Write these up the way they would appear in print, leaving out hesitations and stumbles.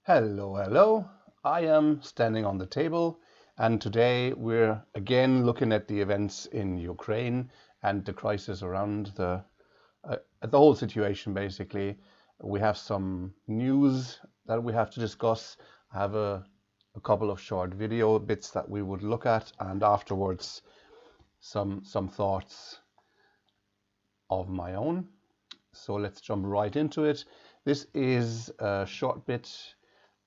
Hello, hello. I am standing on the table, and today we're again looking at the events in Ukraine and the crisis around the whole situation. Basically, we have some news that we have to discuss. I have a couple of short video bits that we would look at, and afterwards some thoughts of my own. So let's jump right into it. This is a short bit,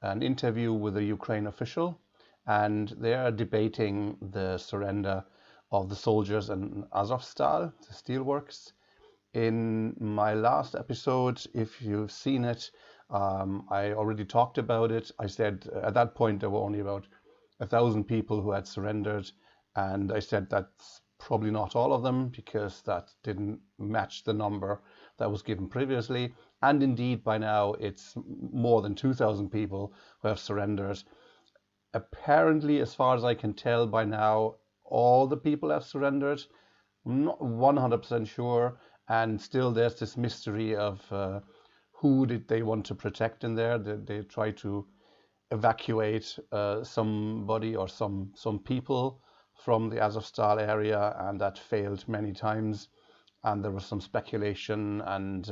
an interview with a Ukraine official, and they are debating the surrender of the soldiers in Azovstal, the steelworks. In my last episode, if you've seen it, I already talked about it. I said at that point there were only about 1,000 people who had surrendered, and I said that's probably not all of them because that didn't match the number that was given previously. And indeed, by now it's more than 2,000 people who have surrendered. Apparently, as far as I can tell by now, all the people have surrendered. I'm not 100% sure, and still there's this mystery of who did they want to protect in there. They try to evacuate somebody or some people from the Azovstal area, and that failed many times. And there was some speculation, and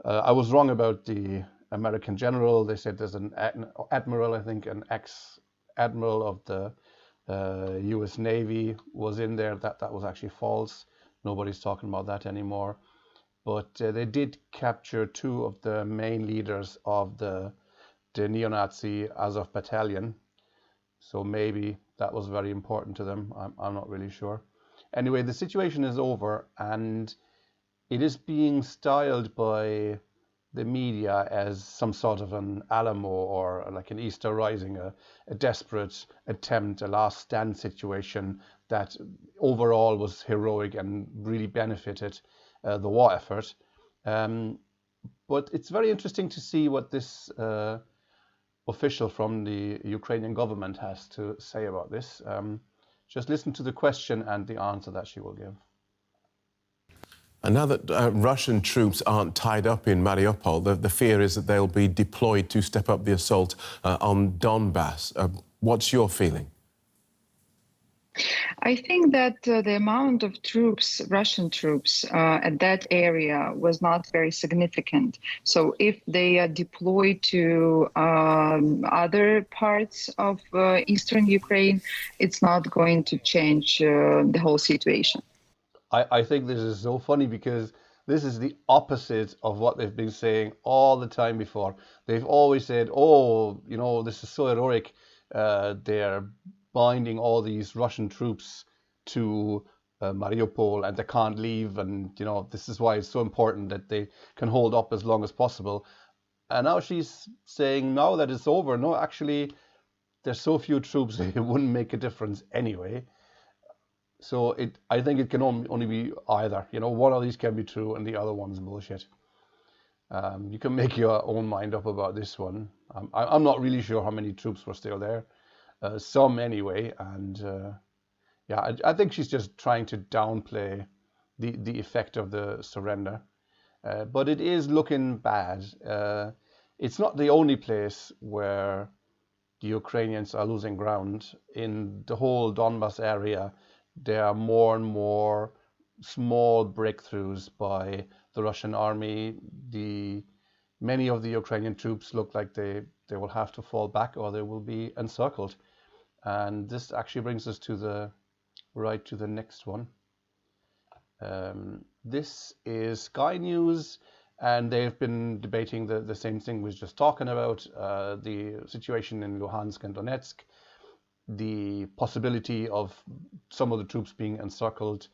I was wrong about the American general. They said there's an admiral, I think, an ex-admiral of the US Navy was in there. That was actually false. Nobody's talking about that anymore. But they did capture two of the main leaders of the neo-Nazi Azov battalion. So maybe that was very important to them. I'm not really sure. Anyway, the situation is over, and it is being styled by the media as some sort of an Alamo or like an Easter Rising, a desperate attempt, a last stand situation that overall was heroic and really benefited the war effort. But it's very interesting to see what this official from the Ukrainian government has to say about this. Just listen to the question and the answer that she will give. And now that Russian troops aren't tied up in Mariupol, the fear is that they'll be deployed to step up the assault on Donbas. What's your feeling? I think that the amount of troops, Russian troops, at that area was not very significant. So if they are deployed to other parts of eastern Ukraine, it's not going to change the whole situation. I think this is so funny because this is the opposite of what they've been saying all the time before. They've always said, oh, you know, this is so heroic. They're binding all these Russian troops to Mariupol and they can't leave. And, you know, this is why it's so important that they can hold up as long as possible. And now she's saying now that it's over. No, actually, there's so few troops, it wouldn't make a difference anyway. So I think it can only be either. You know, one of these can be true and the other one's bullshit. You can make your own mind up about this one. I'm not really sure how many troops were still there. Some anyway. And yeah, I think she's just trying to downplay the effect of the surrender. But it is looking bad. It's not the only place where the Ukrainians are losing ground. In the whole Donbas area, there are more and more small breakthroughs by the Russian army. Many of the Ukrainian troops look like they will have to fall back or they will be encircled. And this actually brings us to the next one. This is Sky News, and they've been debating the same thing we were just talking about, the situation in Luhansk and Donetsk, the possibility of some of the troops being encircled.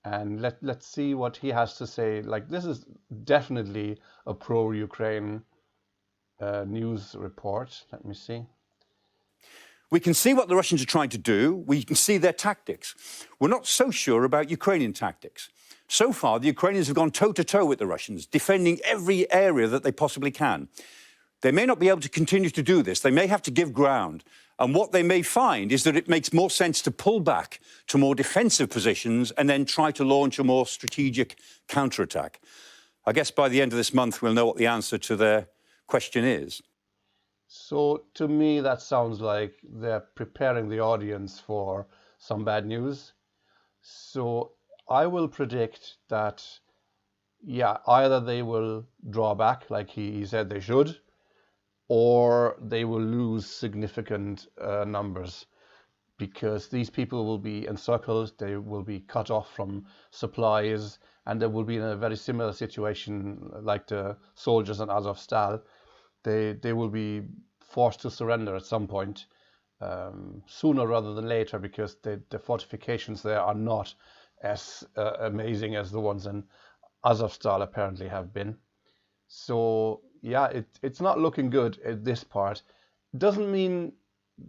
And let's see what he has to say. Like, this is definitely a pro-Ukraine news report. Let me see. We can see what the Russians are trying to do. We can see their tactics. We're not so sure about Ukrainian tactics. So far, the Ukrainians have gone toe-to-toe with the Russians, defending every area that they possibly can. They may not be able to continue to do this. They may have to give ground. And what they may find is that it makes more sense to pull back to more defensive positions and then try to launch a more strategic counterattack. I guess by the end of this month, we'll know what the answer to their question is. So to me, that sounds like they're preparing the audience for some bad news. So I will predict that, yeah, either they will draw back like he said they should, or they will lose significant numbers, because these people will be encircled, they will be cut off from supplies, and they will be in a very similar situation like the soldiers in Azovstal. They will be forced to surrender at some point, sooner rather than later, because the fortifications there are not as amazing as the ones in Azovstal apparently have been. So yeah, it's not looking good at this part. Doesn't mean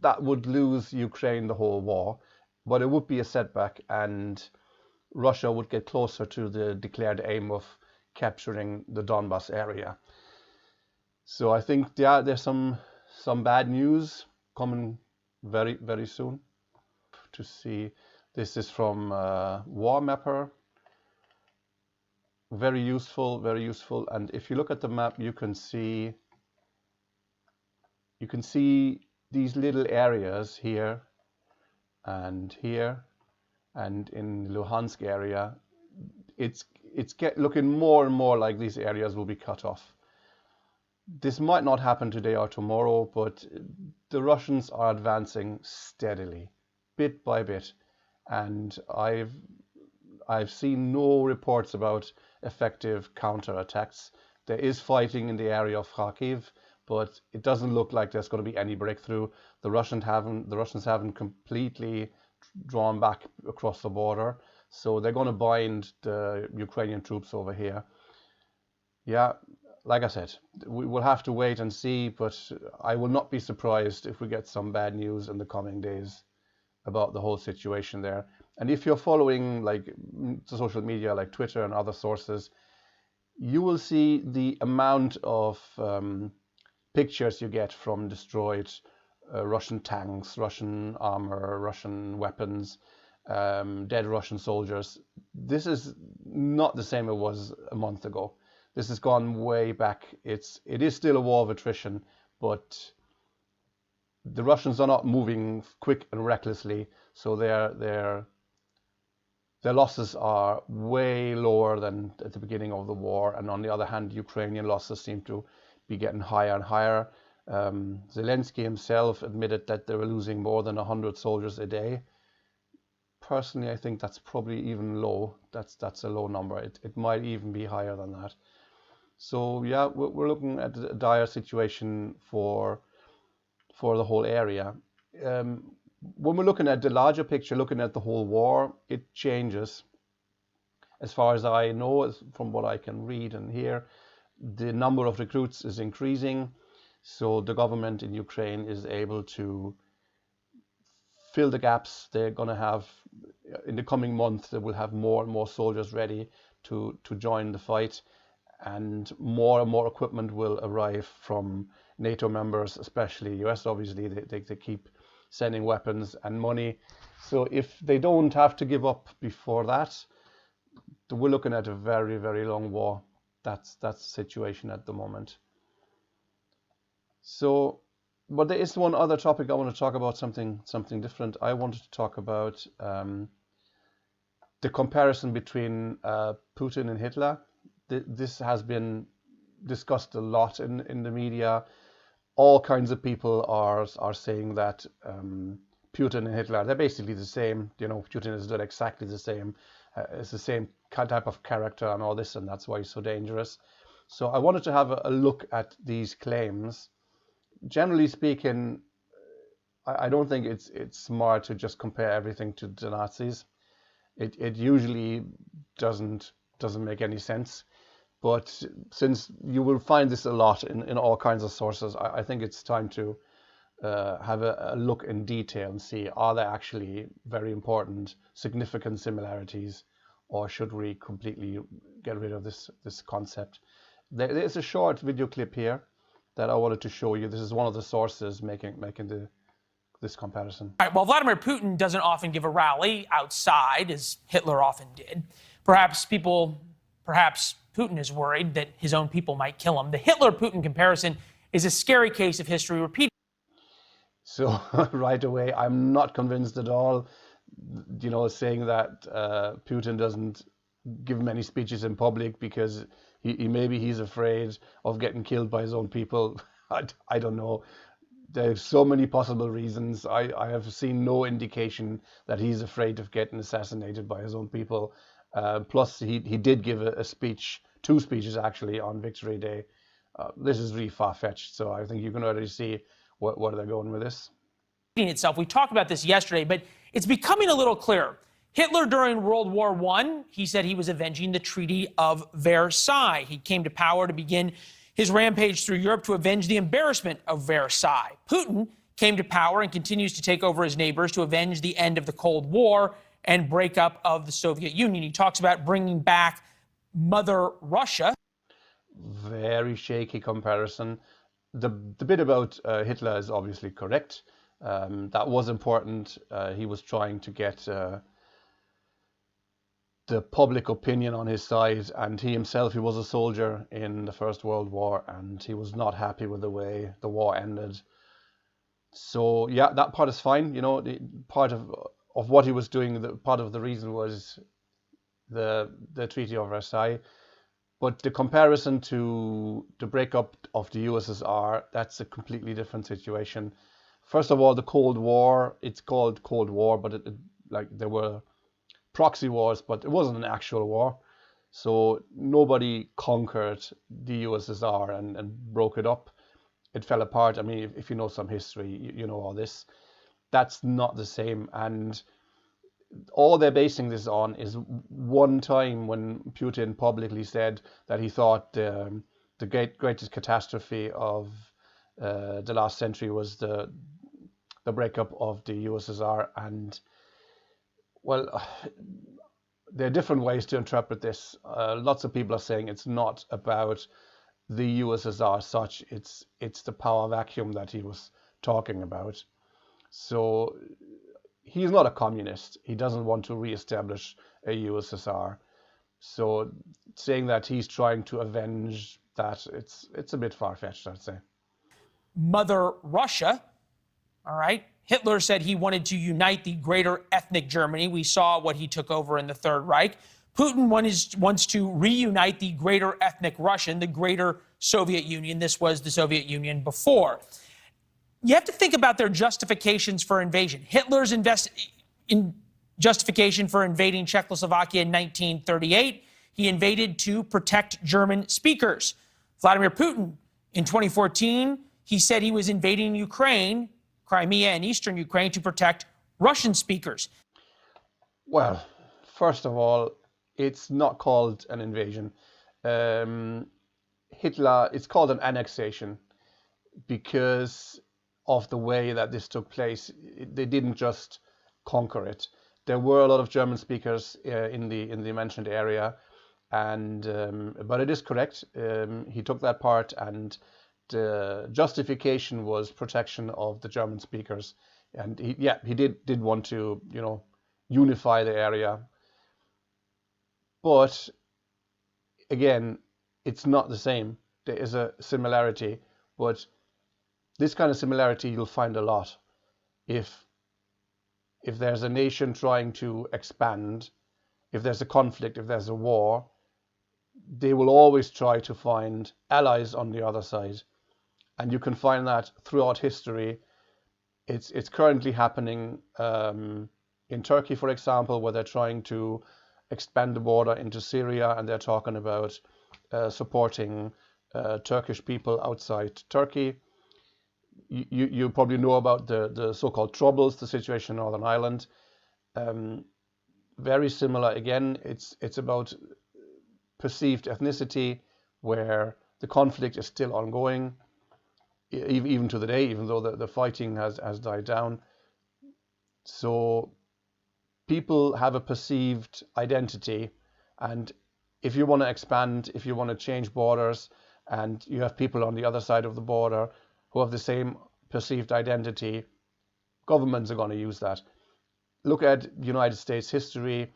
that would lose Ukraine the whole war, but it would be a setback, and Russia would get closer to the declared aim of capturing the Donbas area. So I think, yeah, there's some bad news coming very, very soon. To see, this is from War Mapper. Very useful, very useful. And if you look at the map, you can see these little areas here and here, and in Luhansk area, it's looking more and more like these areas will be cut off. This might not happen today or tomorrow, but the Russians are advancing steadily, bit by bit, and I've seen no reports about effective counterattacks. There is fighting in the area of Kharkiv, but it doesn't look like there's going to be any breakthrough. The Russians haven't completely drawn back across the border, so they're going to bind the Ukrainian troops over here. Yeah, like I said, we will have to wait and see, but I will not be surprised if we get some bad news in the coming days about the whole situation there. And if you're following like social media like Twitter and other sources, you will see the amount of pictures you get from destroyed Russian tanks, Russian armor, Russian weapons, dead Russian soldiers. This is not the same it was a month ago. This has gone way back. It is still a war of attrition, but the Russians are not moving quick and recklessly, so their losses are way lower than at the beginning of the war. And on the other hand, Ukrainian losses seem to be getting higher and higher. Zelensky himself admitted that they were losing more than 100 soldiers a day. Personally, I think that's probably even low. That's a low number. It might even be higher than that. So yeah, we're looking at a dire situation for the whole area. When we're looking at the larger picture, looking at the whole war, it changes. As far as I know, from what I can read and hear, the number of recruits is increasing. So the government in Ukraine is able to fill the gaps. They're going to have, in the coming months, they will have more and more soldiers ready to join the fight. And more equipment will arrive from NATO members, especially US, obviously. They keep sending weapons and money. So if they don't have to give up before that, we're looking at a very, very long war. That's the situation at the moment. So, but there is one other topic I want to talk about, something different. I wanted to talk about the comparison between Putin and Hitler. This has been discussed a lot in the media. All kinds of people are saying that Putin and Hitler, they're basically the same. You know, Putin is done exactly the same. It's the same type of character and all this, and that's why he's so dangerous. So I wanted to have a look at these claims. Generally speaking, I don't think it's smart to just compare everything to the Nazis. It usually doesn't make any sense. But since you will find this a lot in all kinds of sources, I think it's time to have a look in detail and see, are there actually very important, significant similarities, or should we completely get rid of this concept? There's a short video clip here that I wanted to show you. This is one of the sources making this comparison. All right, while Vladimir Putin doesn't often give a rally outside, as Hitler often did, perhaps Putin is worried that his own people might kill him. The Hitler-Putin comparison is a scary case of history repeating. So right away, I'm not convinced at all, saying that Putin doesn't give many speeches in public because maybe he's afraid of getting killed by his own people. I don't know. There's so many possible reasons. I have seen no indication that he's afraid of getting assassinated by his own people. Plus, he did give a speech, two speeches actually, on Victory Day. This is really far-fetched, so I think you can already see where they're going with this. Itself. We talked about this yesterday, but it's becoming a little clearer. Hitler, during World War I, he said he was avenging the Treaty of Versailles. He came to power to begin his rampage through Europe to avenge the embarrassment of Versailles. Putin came to power and continues to take over his neighbors to avenge the end of the Cold War and breakup of the Soviet Union. He talks about bringing back Mother Russia. Very shaky comparison. The bit about Hitler is obviously correct. That was important. He was trying to get the public opinion on his side, and he himself, he was a soldier in the First World War, and he was not happy with the way the war ended. So yeah, that part is fine. The part of what he was doing, the part of the reason was the Treaty of Versailles. But the comparison to the breakup of the USSR, that's a completely different situation. First of all, the Cold War, it's called Cold War, but there were proxy wars, but it wasn't an actual war. So nobody conquered the USSR and broke it up. It fell apart. I mean, if you know some history, you know all this. That's not the same. And all they're basing this on is one time when Putin publicly said that he thought the greatest catastrophe of the last century was the breakup of the USSR. And well, there are different ways to interpret this. Lots of people are saying it's not about the USSR as such. It's the power vacuum that he was talking about. So he's not a communist. He doesn't want to reestablish a USSR. So saying that he's trying to avenge that, it's a bit far-fetched, I'd say. Mother Russia, all right? Hitler said he wanted to unite the greater ethnic Germany. We saw what he took over in the Third Reich. Putin wants to reunite the greater ethnic Russian, the greater Soviet Union. This was the Soviet Union before. You have to think about their justifications for invasion. Hitler's justification for invading Czechoslovakia in 1938, he invaded to protect German speakers. Vladimir Putin, in 2014, he said he was invading Ukraine, Crimea and eastern Ukraine, to protect Russian speakers. Well, first of all, it's not called an invasion. Hitler, it's called an annexation because of the way that this took place. They didn't just conquer it. There were a lot of German speakers in the mentioned area, and but it is correct. He took that part, and the justification was protection of the German speakers, and he did want to unify the area. But again, it's not the same. There is a similarity, but this kind of similarity you'll find a lot. If there's a nation trying to expand, if there's a conflict, if there's a war, they will always try to find allies on the other side. And you can find that throughout history. It's currently happening in Turkey, for example, where they're trying to expand the border into Syria, and they're talking about supporting Turkish people outside Turkey. You probably know about the so-called Troubles, the situation in Northern Ireland. Very similar again. It's about perceived ethnicity, where the conflict is still ongoing, even to the day, even though the fighting has died down. So people have a perceived identity, and if you want to expand, if you want to change borders, and you have people on the other side of the border who have the same perceived identity, governments are going to use that. Look at United States history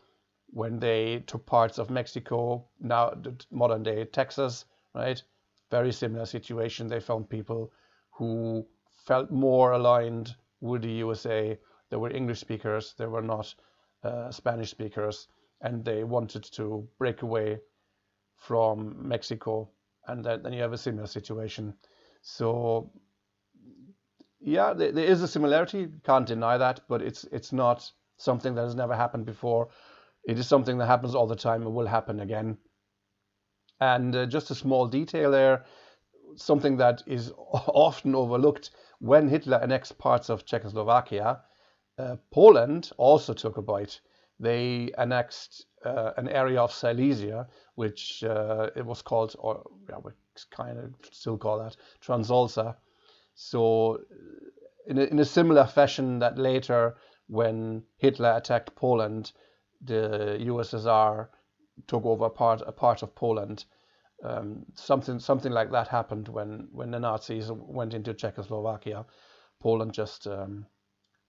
when they took parts of Mexico, now modern day Texas, right? very similar situation. They found people who felt more aligned with the USA. They were English speakers, they were not Spanish speakers, and they wanted to break away from Mexico. And then you have a similar situation. So yeah, there is a similarity, can't deny that, but it's not something that has never happened before. It is something that happens all the time and will happen again. And just a small detail there, something that is often overlooked: when Hitler annexed parts of Czechoslovakia, Poland also took a bite. They annexed an area of Silesia, which it was called, or yeah, we kind of still call that Transalsa. So in a similar fashion that later, when Hitler attacked Poland, the USSR took over a part of Poland. Something like that happened when the Nazis went into Czechoslovakia. Poland just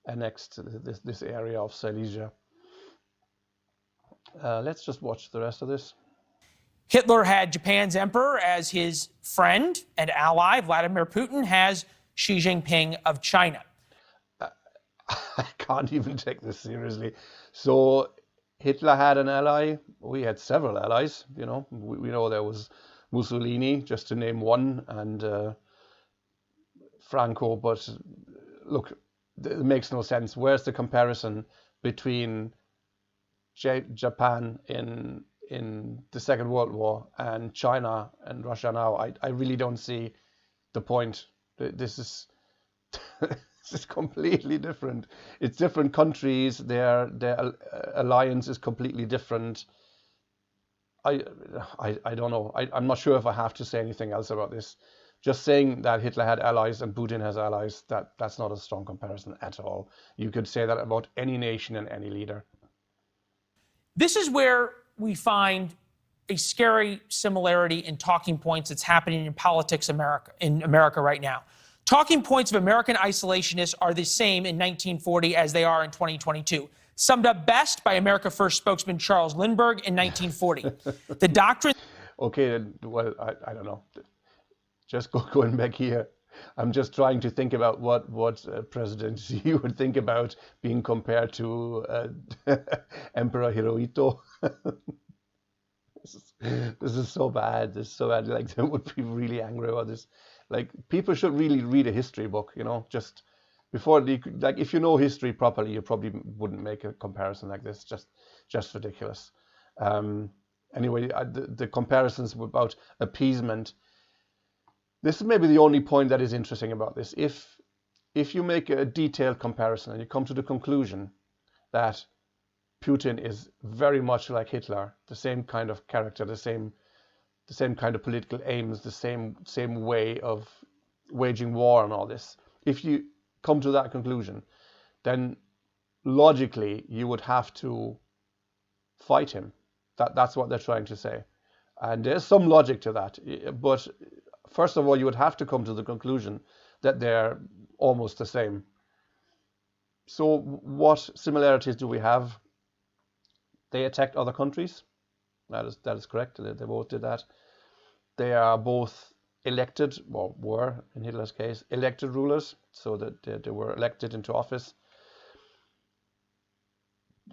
annexed this area of Silesia. Let's just watch the rest of this. Hitler had Japan's emperor as his friend and ally. Vladimir Putin has Xi Jinping of China. I can't even take this seriously. So Hitler had an ally. We had several allies. You know, we know there was Mussolini, just to name one, and Franco. But look, it makes no sense. Where's the comparison between Japan in the Second World War and China and Russia now? I really don't see the point. This is this is completely different. It's different countries. Their alliance is completely different. I don't know. I'm not sure if I have to say anything else about this. Just saying that Hitler had allies and Putin has allies, that's not a strong comparison at all. You could say that about any nation and any leader. This is where we find a scary similarity in talking points that's happening in politics in America right now. Talking points of American isolationists are the same in 1940 as they are in 2022. Summed up best by America First spokesman Charles Lindbergh in 1940. The doctrine... Okay, well, I don't know. Just going back here. I'm just trying to think about what President Xi would think about being compared to Emperor Hirohito. This is so bad. This is so bad. Like, they would be really angry about this. Like, people should really read a history book, you know, just before like, if you know history properly, you probably wouldn't make a comparison like this. Just ridiculous. Anyway, the comparisons about appeasement. This is maybe the only point that is interesting about this. If you make a detailed comparison and you come to the conclusion that Putin is very much like Hitler, the same kind of character, the same kind of political aims, the same way of waging war and all this. If you come to that conclusion, then logically you would have to fight him. That's what they're trying to say. And there's some logic to that. But first of all, you would have to come to the conclusion that they're almost the same. So what similarities do we have? They attacked other countries. That is correct. They both did that. They are both elected, or were, in Hitler's case, elected rulers, so that they were elected into office.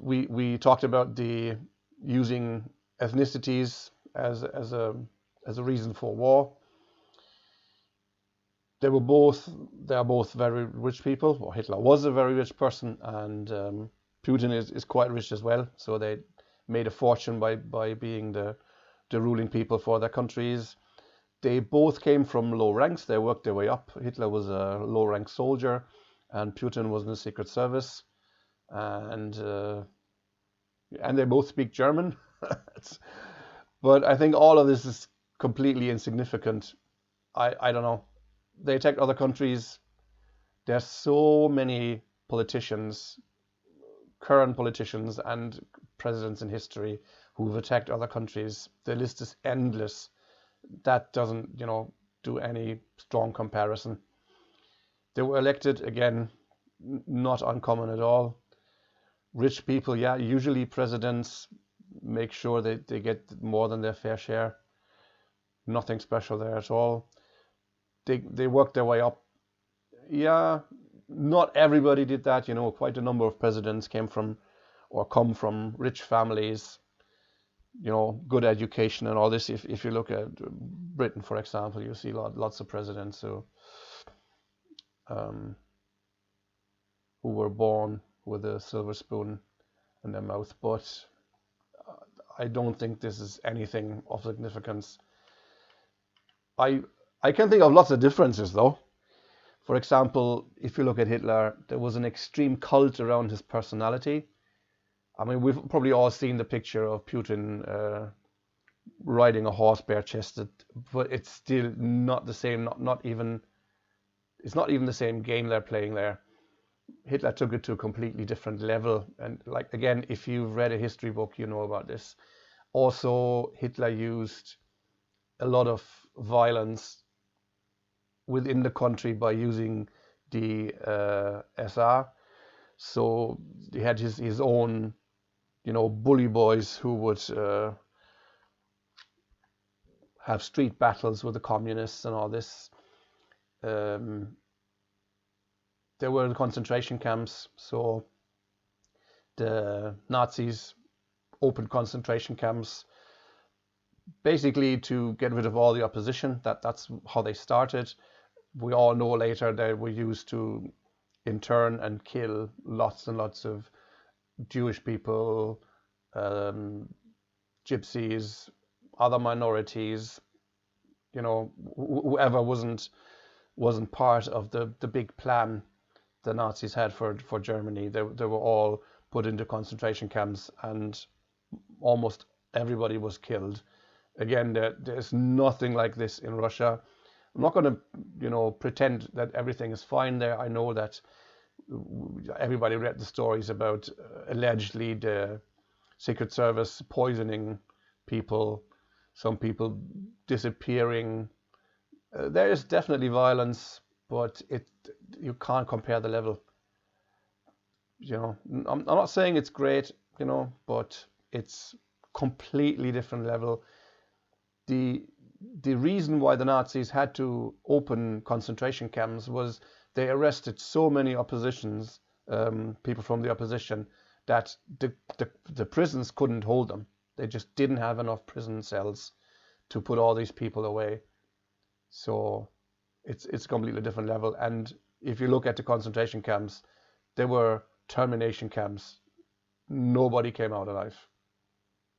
We talked about the using ethnicities as a reason for war. They are both very rich people. Well, Hitler was a very rich person, and Putin is quite rich as well. So they made a fortune by being the ruling people for their countries. They both came from low ranks. They worked their way up. Hitler was a low-rank soldier, and Putin was in the Secret Service, and they both speak German. But I think all of this is completely insignificant. I don't know. They attacked other countries. There's so many politicians, current politicians and presidents in history who've attacked other countries. The list is endless. That doesn't, do any strong comparison. They were elected, again, not uncommon at all. Rich people, yeah, usually presidents make sure they get more than their fair share. Nothing special there at all. They worked their way up. Yeah, not everybody did that. Quite a number of presidents came from or come from rich families, good education and all this. If you look at Britain, for example, you see lots of presidents who were born with a silver spoon in their mouth. But I don't think this is anything of significance. I can think of lots of differences, though. For example, if you look at Hitler, there was an extreme cult around his personality. I mean, we've probably all seen the picture of Putin riding a horse bare-chested, but it's still not the same. It's not even the same game they're playing there. Hitler took it to a completely different level, and again, if you've read a history book, you know about this. Also, Hitler used a lot of violence within the country by using the SR. So he had his own, bully boys who would have street battles with the communists and all this. There were concentration camps, so the Nazis opened concentration camps basically to get rid of all the opposition. That's how they started. We all know later they were used to intern and kill lots and lots of Jewish people, gypsies, other minorities, whoever wasn't part of the big plan the Nazis had for Germany. They were all put into concentration camps, and almost everybody was killed. Again, there's nothing like this in Russia. I'm not going to, pretend that everything is fine there. I know that everybody read the stories about allegedly the Secret Service poisoning people, some people disappearing. There is definitely violence, but you can't compare the level. I'm not saying it's great, but it's completely different level. The reason why the Nazis had to open concentration camps was they arrested so many oppositions, people from the opposition, that the prisons couldn't hold them. They just didn't have enough prison cells to put all these people away. So it's a completely different level. And if you look at the concentration camps, they were termination camps. Nobody came out alive.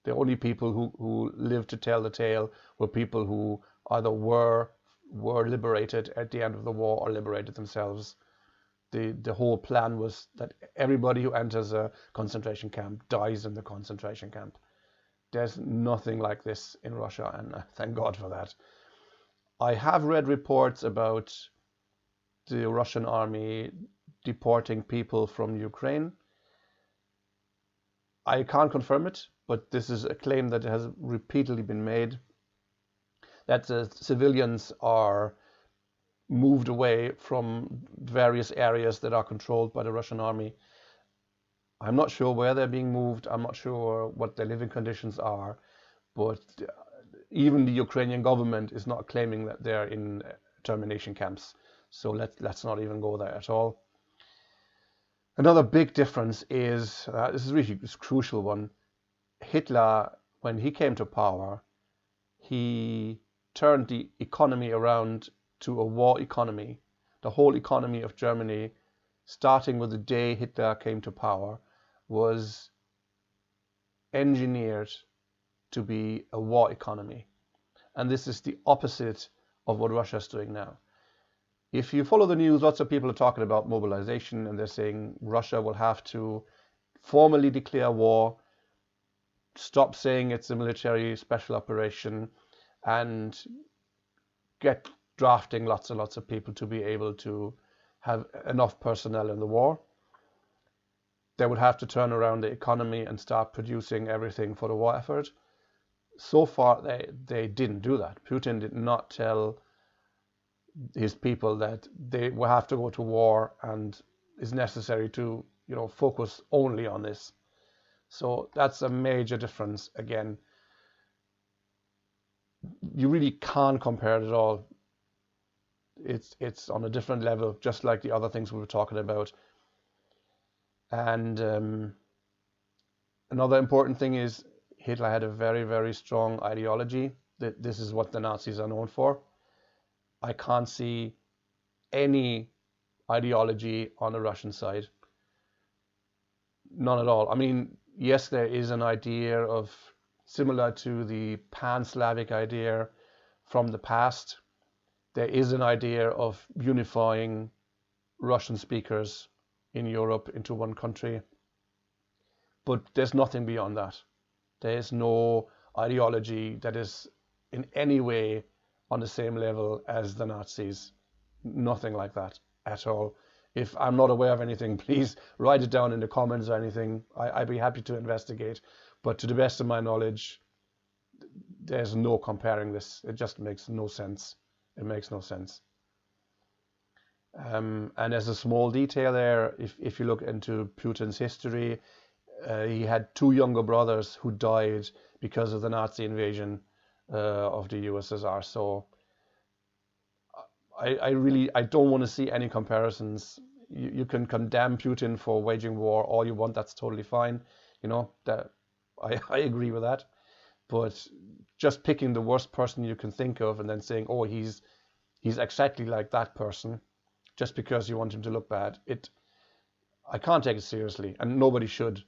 The only people who lived to tell the tale were people who either were liberated at the end of the war or liberated themselves. The whole plan was that everybody who enters a concentration camp dies in the concentration camp. There's nothing like this in Russia, and thank God for that. I have read reports about the Russian army deporting people from Ukraine. I can't confirm it, but this is a claim that has repeatedly been made, that the civilians are moved away from various areas that are controlled by the Russian army. I'm not sure where they're being moved. I'm not sure what their living conditions are, but even the Ukrainian government is not claiming that they're in termination camps. So let's not even go there at all. Another big difference is, this is really a crucial one, Hitler, when he came to power, he turned the economy around to a war economy. The whole economy of Germany, starting with the day Hitler came to power, was engineered to be a war economy. And this is the opposite of what Russia is doing now. If you follow the news, lots of people are talking about mobilization, and they're saying Russia will have to formally declare war, stop saying it's a military special operation, and get drafting lots and lots of people to be able to have enough personnel in the war. They would have to turn around the economy and start producing everything for the war effort. So far, they didn't do that. Putin did not tell his people that they will have to go to war and it's necessary to, focus only on this. So that's a major difference again. you really can't compare it at all. It's on a different level, just like the other things we were talking about. And another important thing is Hitler had a very, very strong ideology. This is what the Nazis are known for. I can't see any ideology on the Russian side. None at all. I mean, yes, there is an idea of, similar to the pan-Slavic idea from the past, there is an idea of unifying Russian speakers in Europe into one country. But there's nothing beyond that. There is no ideology that is in any way on the same level as the Nazis. Nothing like that at all. If I'm not aware of anything, please write it down in the comments or anything. I'd be happy to investigate. But to the best of my knowledge, there's no comparing this. It just makes no sense. It makes no sense. And as a small detail there, if you look into Putin's history, he had two younger brothers who died because of the Nazi invasion of the USSR. So I don't want to see any comparisons. You can condemn Putin for waging war all you want. That's totally fine. You know, that I agree with that. But just picking the worst person you can think of and then saying, oh, he's exactly like that person, just because you want him to look bad, I can't take it seriously, and nobody should.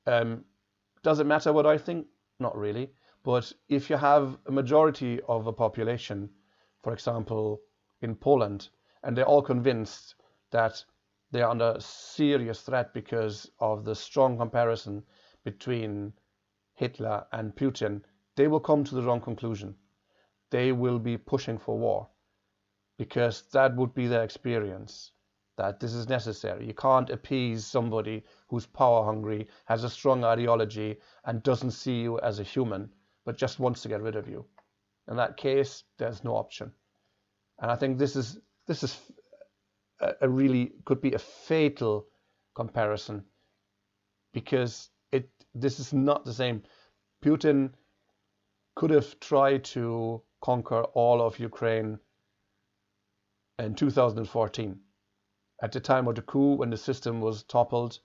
Does it matter what I think? Not really. But if you have a majority of a population, for example, in Poland, and they're all convinced that they're under serious threat because of the strong comparison between Hitler and Putin, they will come to the wrong conclusion. They will be pushing for war because that would be their experience, that this is necessary. You can't appease somebody who's power hungry, has a strong ideology, and doesn't see you as a human, but just wants to get rid of you. In that case, there's no option. And I think this is a really could be a fatal comparison, because this is not the same. Putin could have tried to conquer all of Ukraine in 2014, at the time of the coup, when the system was toppled,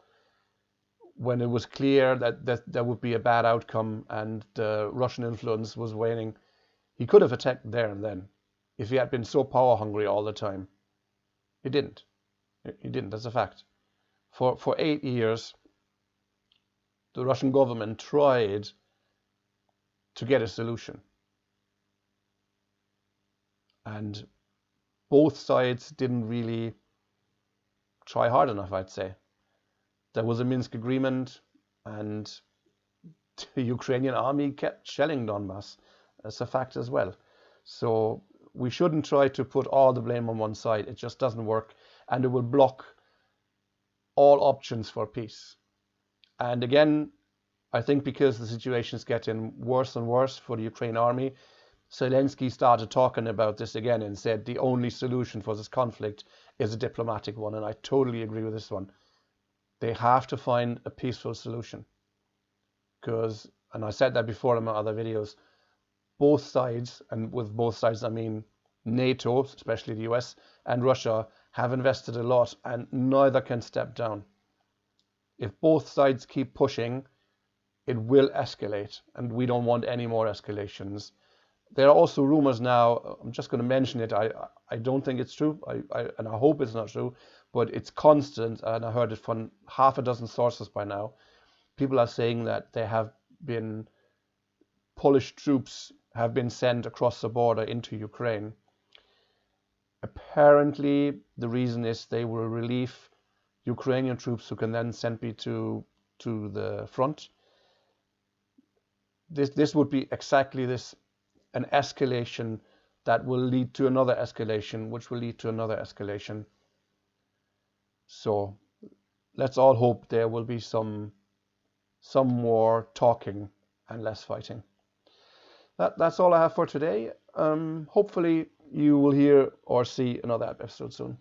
when it was clear that there would be a bad outcome and the Russian influence was waning. He could have attacked there and then if he had been so power hungry all the time. He didn't. He didn't, that's a fact. For 8 years, the Russian government tried to get a solution. And both sides didn't really try hard enough, I'd say. There was a Minsk agreement, and the Ukrainian army kept shelling Donbas. That's a fact as well. So we shouldn't try to put all the blame on one side. It just doesn't work, and it will block all options for peace. And again, I think because the situation is getting worse and worse for the Ukrainian army, Zelensky started talking about this again and said the only solution for this conflict is a diplomatic one. And I totally agree with this one. They have to find a peaceful solution. Because, and I said that before in my other videos, both sides, and with both sides I mean NATO, especially the US, and Russia, have invested a lot, and neither can step down. If both sides keep pushing, it will escalate, and we don't want any more escalations. There are also rumors now, I'm just going to mention it, I don't think it's true, and I hope it's not true, but it's constant, and I heard it from half a dozen sources by now. People are saying that there have been Polish troops have been sent across the border into Ukraine. Apparently, the reason is they will relieve Ukrainian troops who can then send me to the front. This would be exactly this, an escalation that will lead to another escalation, which will lead to another escalation. So let's all hope there will be some more talking and less fighting. That's all I have for today. Hopefully you will hear or see another episode soon.